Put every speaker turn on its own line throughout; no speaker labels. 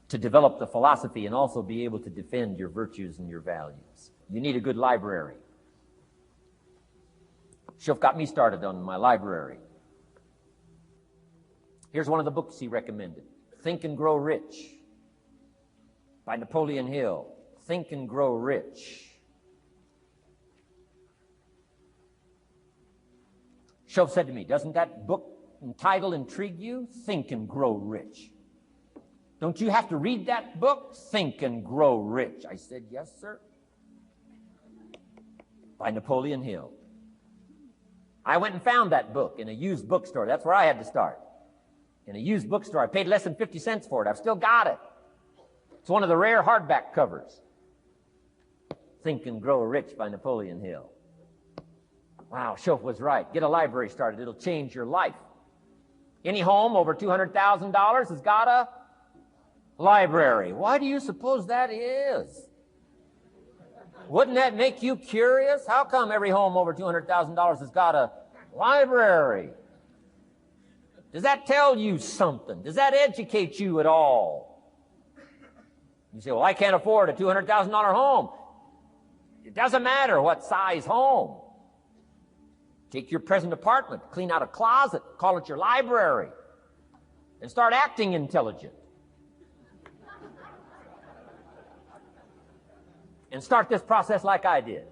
to develop the philosophy and also be able to defend your virtues and your values. You need a good library. Shof got me started on my library. Here's one of the books he recommended. Think and Grow Rich by Napoleon Hill. Think and Grow Rich. Shof said to me, doesn't that book title intrigue you? Think and Grow Rich. Don't you have to read that book? Think and Grow Rich. I said, yes, sir. By Napoleon Hill. I went and found that book in a used bookstore. That's where I had to start. In a used bookstore. I paid less than 50 cents for it. I've still got it. It's one of the rare hardback covers. Think and Grow Rich by Napoleon Hill. Wow, Shof was right. Get a library started. It'll change your life. Any home over $200,000 has got a library. Why do you suppose that is? Wouldn't that make you curious? How come every home over $200,000 has got a library? Does that tell you something? Does that educate you at all? You say, well, I can't afford a $200,000 home. It doesn't matter what size home. Take your present apartment, clean out a closet, call it your library, and start acting intelligent. And start this process like I did.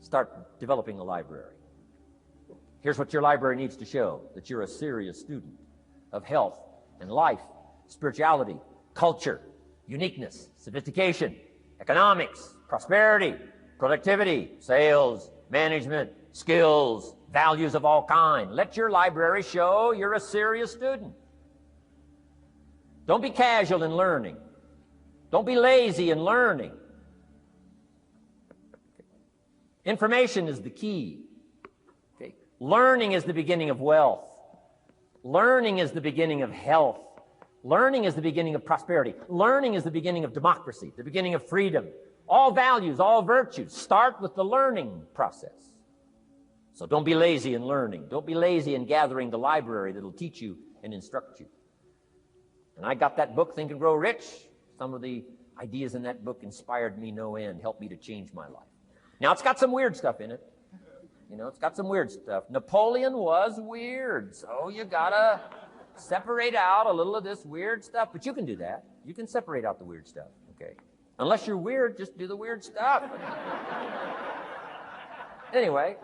Start developing a library. Here's what your library needs to show, that you're a serious student of health and life, spirituality, culture, uniqueness, sophistication, economics, prosperity, productivity, sales, management, skills, values of all kinds. Let your library show you're a serious student. Don't be casual in learning. Don't be lazy in learning. Information is the key. Okay. Learning is the beginning of wealth. Learning is the beginning of health. Learning is the beginning of prosperity. Learning is the beginning of democracy, the beginning of freedom. All values, all virtues start with the learning process. So don't be lazy in learning. Don't be lazy in gathering the library that'll teach you and instruct you. And I got that book, Think and Grow Rich. Some of the ideas in that book inspired me no end, helped me to change my life. Now, it's got some weird stuff in it. You know, it's got some weird stuff. Napoleon was weird, so you gotta separate out a little of this weird stuff. But you can do that. You can separate out the weird stuff, okay? Unless you're weird, just do the weird stuff. Anyway,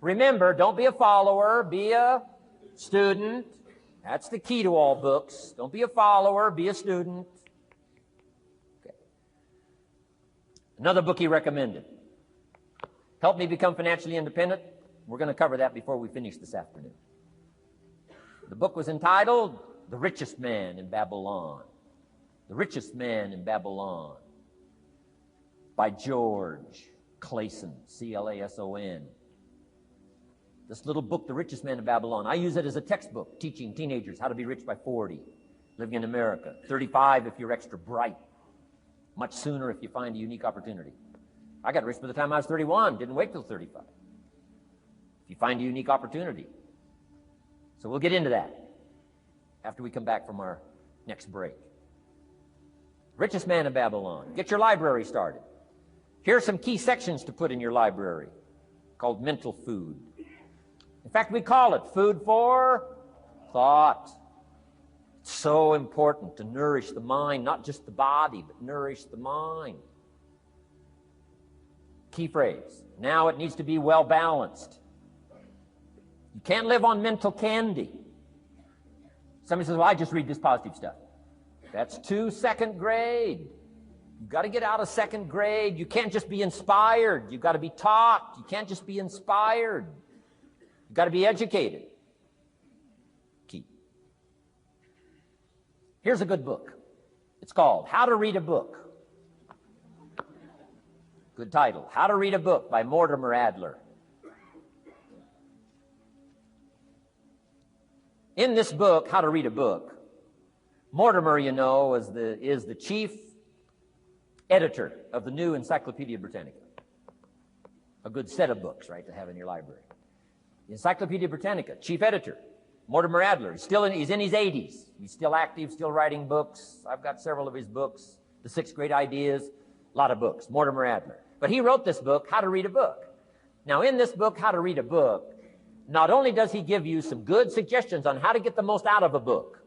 remember, don't be a follower, be a student. That's the key to all books. Don't be a follower, be a student. Okay. Another book he recommended. Help Me Become Financially Independent. We're going to cover that before we finish this afternoon. The book was entitled The Richest Man in Babylon. The Richest Man in Babylon by George Clason, C-L-A-S-O-N. This little book, The Richest Man in Babylon, I use it as a textbook, teaching teenagers how to be rich by 40, living in America. 35 if you're extra bright. Much sooner if you find a unique opportunity. I got rich by the time I was 31, didn't wait till 35. If you find a unique opportunity. So we'll get into that after we come back from our next break. Richest Man in Babylon. Get your library started. Here are some key sections to put in your library called mental food. In fact, we call it food for thought. It's so important to nourish the mind, not just the body, but nourish the mind. Key phrase. Now it needs to be well balanced. You can't live on mental candy. Somebody says, well, I just read this positive stuff. That's too second grade. You've got to get out of second grade. You can't just be inspired. You've got to be taught. You can't just be inspired. You've got to be educated. Key. Here's a good book. It's called How to Read a Book. Good title. How to Read a Book by Mortimer Adler. In this book, How to Read a Book, Mortimer, you know, is the chief editor of the new Encyclopedia Britannica. A good set of books, right, to have in your library. The Encyclopedia Britannica, chief editor. Mortimer Adler, he's in his 80s. He's still active, still writing books. I've got several of his books. The 6 Great Ideas, a lot of books. Mortimer Adler. But he wrote this book, How to Read a Book. Now, in this book, How to Read a Book, not only does he give you some good suggestions on how to get the most out of a book.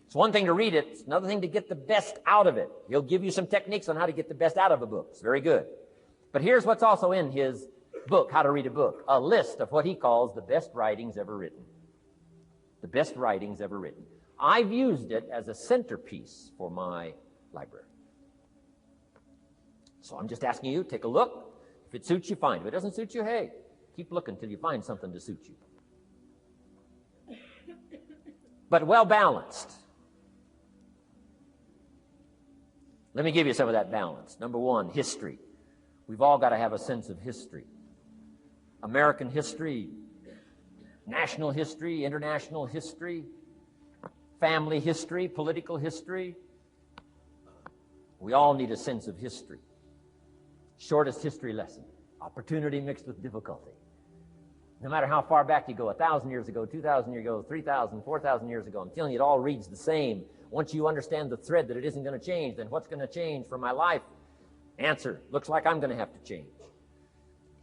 It's one thing to read it. It's another thing to get the best out of it. He'll give you some techniques on how to get the best out of a book. It's very good. But here's what's also in his book, How to Read a Book, a list of what he calls the best writings ever written. The best writings ever written. I've used it as a centerpiece for my library. So I'm just asking you, take a look. If it suits you, fine. If it doesn't suit you, hey, keep looking till you find something to suit you. But well balanced. Let me give you some of that balance. Number 1, history. We've all got to have a sense of history. American history, national history, international history, family history, political history. We all need a sense of history. Shortest history lesson. Opportunity mixed with difficulty. No matter how far back you go, 1,000 years ago, 2,000 years ago, 3,000, 4,000 years ago, I'm telling you, it all reads the same. Once you understand the thread that it isn't going to change, then what's going to change for my life? Answer, looks like I'm going to have to change.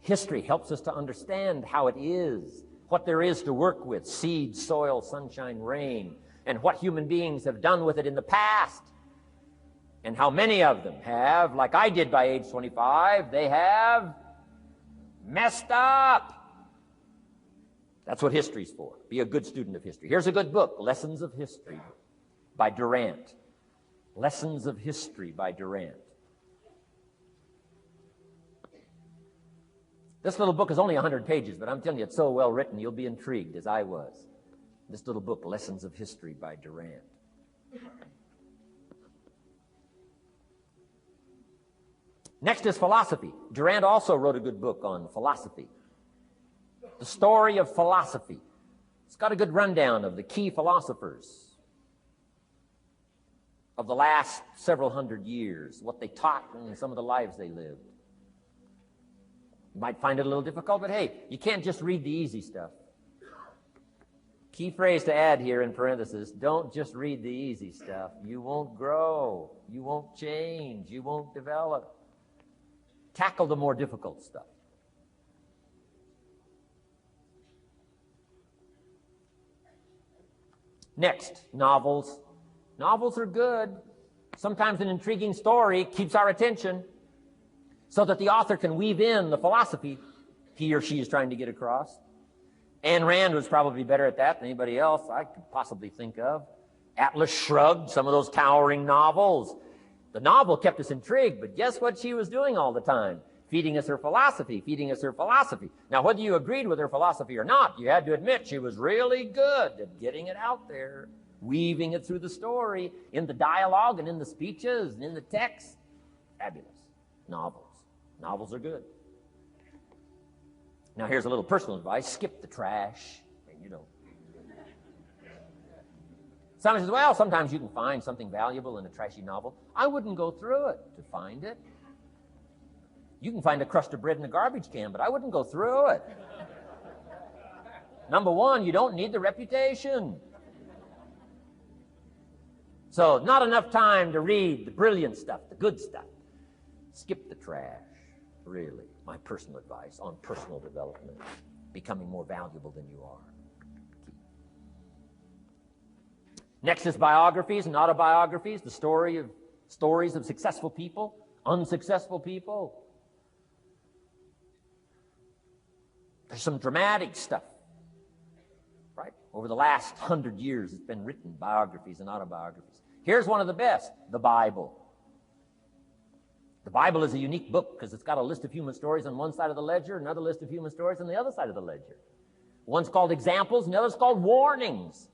History helps us to understand how it is, what there is to work with, seed, soil, sunshine, rain, and what human beings have done with it in the past. And how many of them have, like I did by age 25, they have messed up. That's what history's for. Be a good student of history. Here's a good book, Lessons of History by Durant. Lessons of History by Durant. This little book is only 100 pages, but I'm telling you, it's so well written, you'll be intrigued, as I was. This little book, Lessons of History by Durant. Next is philosophy. Durant also wrote a good book on philosophy. The Story of Philosophy. It's got a good rundown of the key philosophers of the last several hundred years, what they taught and some of the lives they lived. You might find it a little difficult, but hey, you can't just read the easy stuff. Key phrase to add here in parentheses, don't just read the easy stuff. You won't grow. You won't change. You won't develop. Tackle the more difficult stuff. Next, novels. Novels are good. Sometimes an intriguing story keeps our attention so that the author can weave in the philosophy he or she is trying to get across. Ayn Rand was probably better at that than anybody else I could possibly think of. Atlas Shrugged, some of those towering novels. The novel kept us intrigued, but guess what she was doing all the time? Feeding us her philosophy, feeding us her philosophy. Now, whether you agreed with her philosophy or not, you had to admit she was really good at getting it out there, weaving it through the story, in the dialogue and in the speeches and in the text. Fabulous. Novels. Novels are good. Now, here's a little personal advice. Skip the trash. And, you know. Someone says, well, sometimes you can find something valuable in a trashy novel. I wouldn't go through it to find it. You can find a crust of bread in a garbage can, but I wouldn't go through it. Number one, you don't need the reputation. So, not enough time to read the brilliant stuff, the good stuff. Skip the trash, really. My personal advice on personal development, becoming more valuable than you are. Next is biographies and autobiographies, the stories of successful people, unsuccessful people. There's some dramatic stuff, right? Over the last 100 years, it's been written, biographies and autobiographies. Here's one of the best, the Bible. The Bible is a unique book because it's got a list of human stories on one side of the ledger, another list of human stories on the other side of the ledger. One's called examples, and the other's called warnings.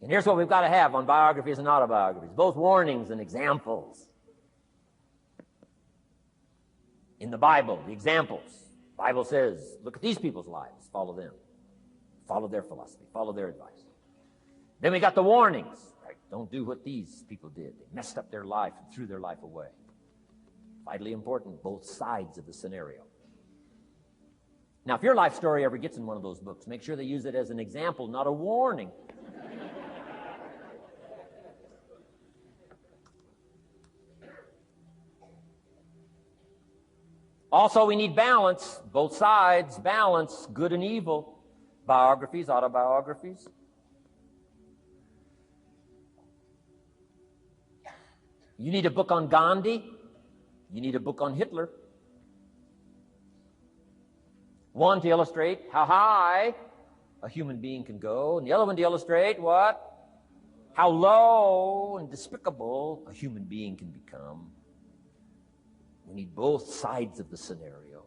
And here's what we've got to have on biographies and autobiographies, both warnings and examples. In the Bible, the examples. The Bible says, look at these people's lives, follow them. Follow their philosophy, follow their advice. Then we got the warnings, right? Don't do what these people did. They messed up their life and threw their life away. Vitally important, both sides of the scenario. Now, if your life story ever gets in one of those books, make sure they use it as an example, not a warning. Also, we need balance, both sides, balance, good and evil, biographies, autobiographies. You need a book on Gandhi. You need a book on Hitler. One to illustrate how high a human being can go, and the other one to illustrate what? How low and despicable a human being can become. We need both sides of the scenario.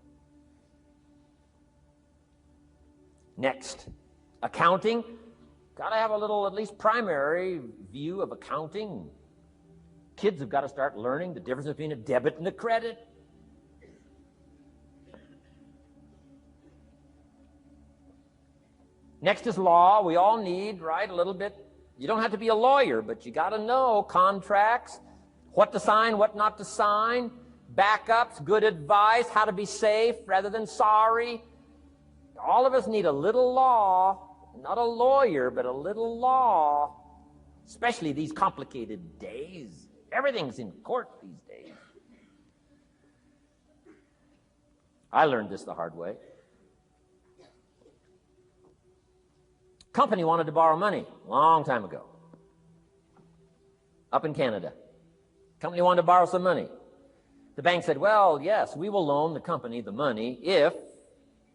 Next, accounting. Got to have a little, at least primary view of accounting. Kids have got to start learning the difference between a debit and a credit. Next is law. We all need, right, a little bit. You don't have to be a lawyer, but you got to know contracts, what to sign, what not to sign, backups, good advice, how to be safe rather than sorry. All of us need a little law, not a lawyer, but a little law, especially these complicated days. Everything's in court these days. I learned this the hard way. Company wanted to borrow money a long time ago. Up in Canada. Company wanted to borrow some money. The bank said, well, yes, we will loan the company the money if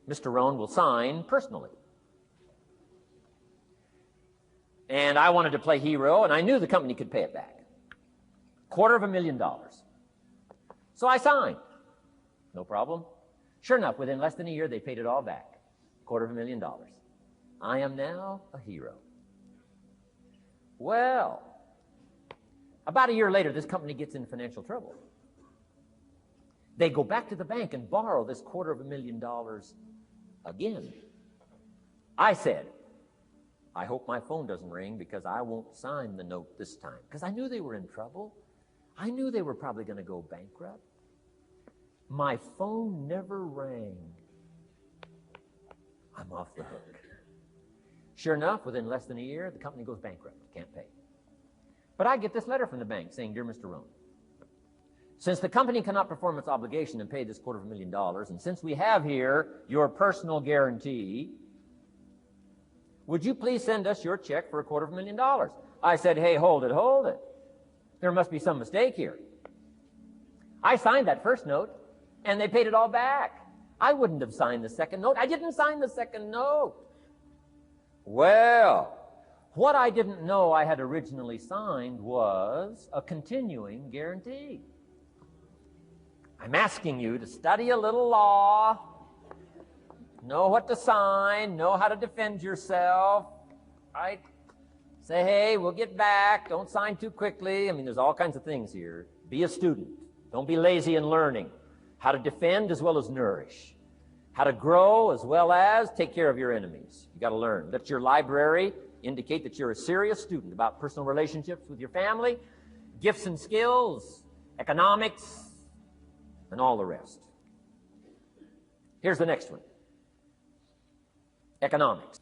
Mr. Rohn will sign personally. And I wanted to play hero, and I knew the company could pay it back. $250,000. So I signed. No problem. Sure enough, within less than a year, they paid it all back. $250,000. I am now a hero. Well, about a year later, this company gets in financial trouble. They go back to the bank and borrow this $250,000 again. I said, I hope my phone doesn't ring because I won't sign the note this time. Because I knew they were in trouble. I knew they were probably going to go bankrupt. My phone never rang. I'm off the hook. Sure enough, within less than a year, the company goes bankrupt. Can't pay. But I get this letter from the bank saying, Dear Mr. Rohn, since the company cannot perform its obligation and pay this $250,000, and since we have here your personal guarantee, would you please send us your check for $250,000? I said, hey, hold it. There must be some mistake here. I signed that first note, and they paid it all back. I wouldn't have signed the second note. I didn't sign the second note. Well, what I didn't know I had originally signed was a continuing guarantee. I'm asking you to study a little law, know what to sign, know how to defend yourself, right? Say, hey, we'll get back. Don't sign too quickly. I mean, there's all kinds of things here. Be a student. Don't be lazy in learning. How to defend as well as nourish. How to grow as well as take care of your enemies. You got to learn. Let your library indicate that you're a serious student about personal relationships with your family, gifts and skills, economics, and all the rest. Here's the next one. Economics.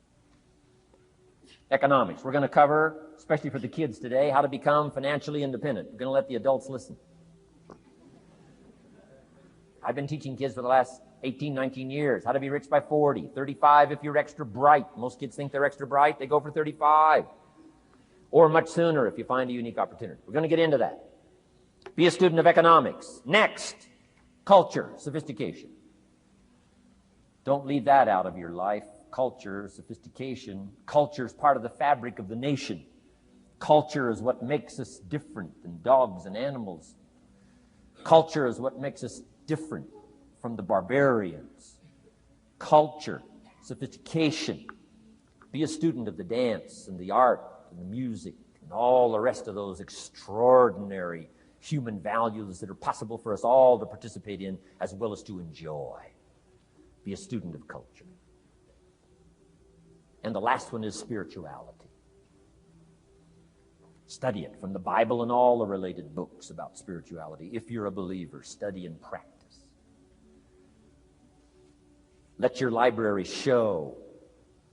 Economics. We're going to cover, especially for the kids today, how to become financially independent. We're going to let the adults listen. I've been teaching kids for the last 18, 19 years, how to be rich by 40, 35 if you're extra bright. Most kids think they're extra bright. They go for 35. Or much sooner if you find a unique opportunity. We're going to get into that. Be a student of economics. Next, culture, sophistication. Don't leave that out of your life. Culture, sophistication. Culture is part of the fabric of the nation. Culture is what makes us different than dogs and animals. Culture is what makes us different from the barbarians. Culture, sophistication. Be a student of the dance and the art and the music and all the rest of those extraordinary human values that are possible for us all to participate in as well as to enjoy. Be a student of culture. And the last one is spirituality. Study it from the Bible and all the related books about spirituality. If you're a believer, study and practice. Let your library show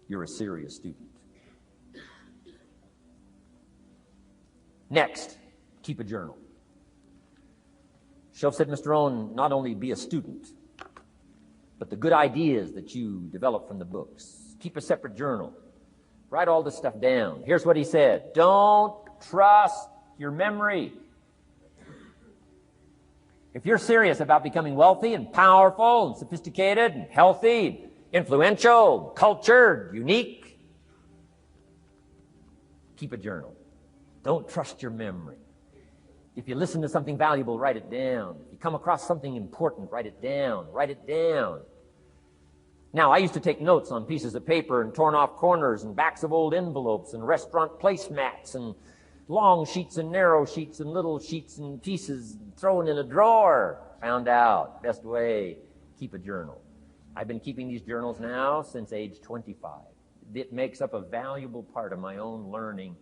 you're a serious student. Next, keep a journal. Shelf said, Mr. Rohn, not only be a student, but the good ideas that you develop from the books. Keep a separate journal. Write all this stuff down. Here's what he said. Don't trust your memory. If you're serious about becoming wealthy and powerful and sophisticated and healthy, influential, cultured, unique, keep a journal. Don't trust your memory. If you listen to something valuable, write it down. If you come across something important, write it down. Write it down. Now, I used to take notes on pieces of paper and torn off corners and backs of old envelopes and restaurant placemats and long sheets and narrow sheets and little sheets and pieces thrown in a drawer. Found out, best way, keep a journal. I've been keeping these journals now since age 25. It makes up a valuable part of my own learning,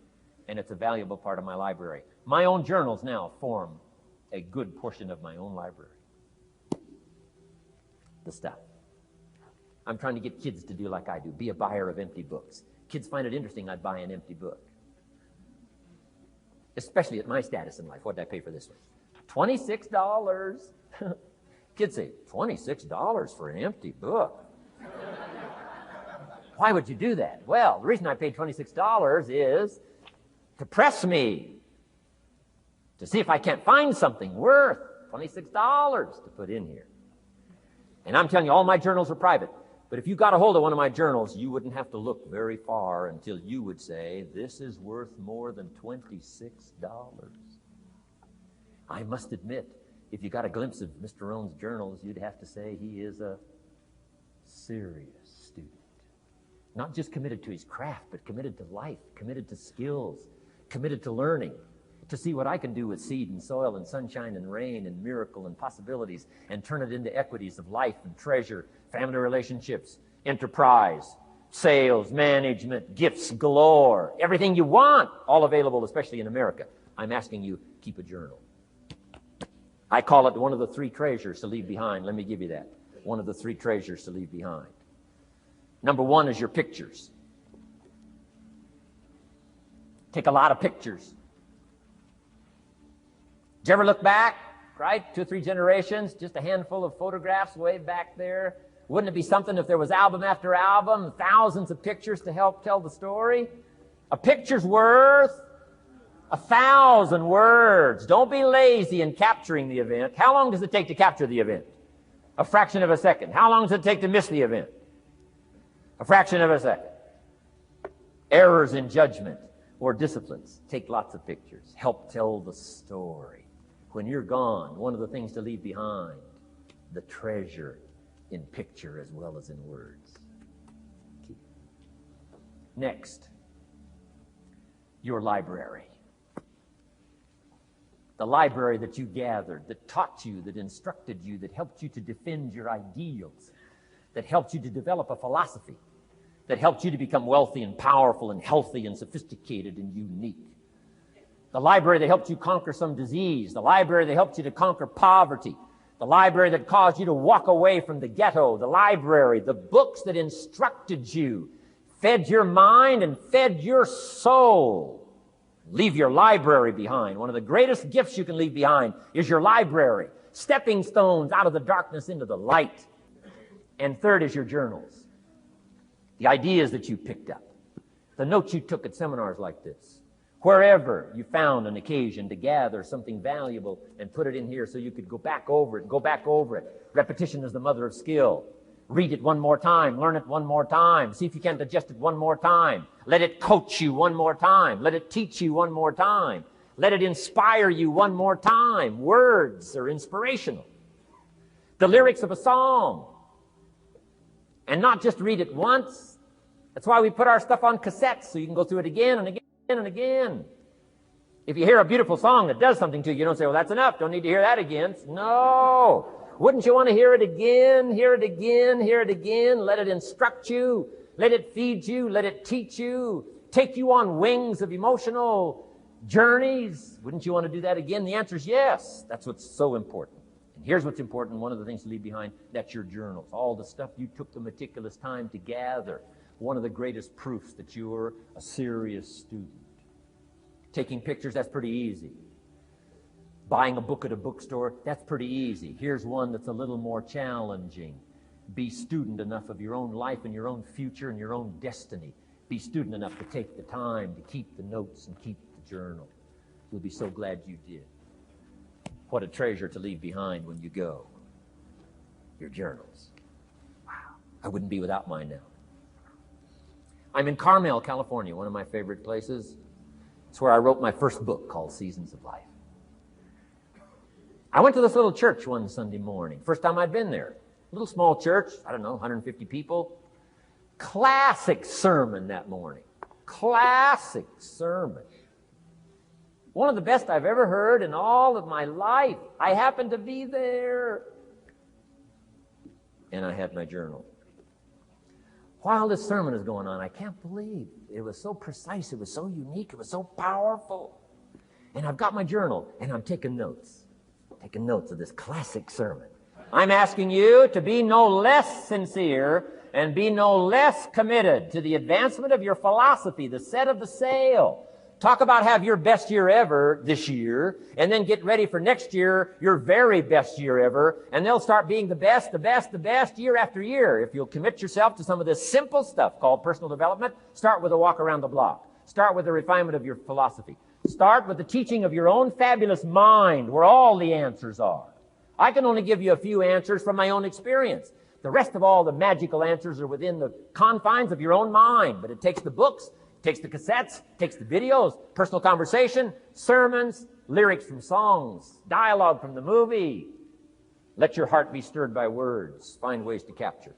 and it's a valuable part of my library. My own journals now form a good portion of my own library. The stuff. I'm trying to get kids to do like I do, be a buyer of empty books. Kids find it interesting I buy an empty book. Especially at my status in life. What did I pay for this one? $26. Kids say, $26 for an empty book? Why would you do that? Well, the reason I paid $26 is to press me, to see if I can't find something worth $26 to put in here. And I'm telling you, all my journals are private. But if you got a hold of one of my journals, you wouldn't have to look very far until you would say, this is worth more than $26. I must admit, if you got a glimpse of Mr. Rohn's journals, you'd have to say he is a serious student. Not just committed to his craft, but committed to life, committed to skills, committed to learning, to see what I can do with seed and soil and sunshine and rain and miracle and possibilities and turn it into equities of life and treasure, family relationships, enterprise, sales, management, gifts galore, everything you want, all available, especially in America. I'm asking you, keep a journal. I call it one of the three treasures to leave behind. Let me give you that. One of the three treasures to leave behind. Number one is your pictures. Take a lot of pictures. Did you ever look back, right? 2 or 3 generations, just a handful of photographs way back there. Wouldn't it be something if there was album after album, thousands of pictures to help tell the story? A picture's worth 1,000 words. Don't be lazy in capturing the event. How long does it take to capture the event? A fraction of a second. How long does it take to miss the event? A fraction of a second. Errors in judgment or disciplines. Take lots of pictures. Help tell the story. When you're gone, one of the things to leave behind, the treasure in picture as well as in words. Next, your library. The library that you gathered, that taught you, that instructed you, that helped you to defend your ideals, that helped you to develop a philosophy, that helped you to become wealthy and powerful and healthy and sophisticated and unique. The library that helped you conquer some disease. The library that helped you to conquer poverty. The library that caused you to walk away from the ghetto. The library, the books that instructed you, fed your mind and fed your soul. Leave your library behind. One of the greatest gifts you can leave behind is your library. Stepping stones out of the darkness into the light. And third is your journals. The ideas that you picked up. The notes you took at seminars like this. Wherever you found an occasion to gather something valuable and put it in here so you could go back over it and go back over it. Repetition is the mother of skill. Read it one more time. Learn it one more time. See if you can digest it one more time. Let it coach you one more time. Let it teach you one more time. Let it inspire you one more time. Words are inspirational. The lyrics of a song. And not just read it once. That's why we put our stuff on cassettes so you can go through it again and again and again. If you hear a beautiful song that does something to you, you don't say, well, that's enough. Don't need to hear that again. No. Wouldn't you want to hear it again, hear it again, hear it again? Let it instruct you. Let it feed you. Let it teach you. Take you on wings of emotional journeys. Wouldn't you want to do that again? The answer is yes. That's what's so important. And Here's what's important. One of the things to leave behind, that's your journals. All the stuff you took the meticulous time to gather. One of the greatest proofs that you're a serious student. Taking pictures, that's pretty easy. Buying a book at a bookstore, that's pretty easy. Here's one that's a little more challenging. Be student enough of your own life and your own future and your own destiny. Be student enough to take the time to keep the notes and keep the journal. You'll be so glad you did. What a treasure to leave behind when you go. Your journals. Wow. I wouldn't be without mine now. I'm in Carmel, California, one of my favorite places. It's where I wrote my first book called Seasons of Life. I went to this little church one Sunday morning. First time I'd been there. Little small church, I don't know, 150 people. Classic sermon that morning. Classic sermon. One of the best I've ever heard in all of my life. I happened to be there. And I had my journal. While this sermon is going on, I can't believe it was so precise, it was so unique, it was so powerful. And I've got my journal, and I'm taking notes. Taking notes of this classic sermon. I'm asking you to be no less sincere and be no less committed to the advancement of your philosophy, the set of the sail. Talk about have your best year ever this year, and then get ready for next year, your very best year ever, and they'll start being the best year after year. If you'll commit yourself to some of this simple stuff called personal development, start with a walk around the block. Start with the refinement of your philosophy. Start with the teaching of your own fabulous mind, where all the answers are. I can only give you a few answers from my own experience. The rest of all the magical answers are within the confines of your own mind, but it takes the books, takes the cassettes, takes the videos, personal conversation, sermons, lyrics from songs, dialogue from the movie. Let your heart be stirred by words. Find ways to capture.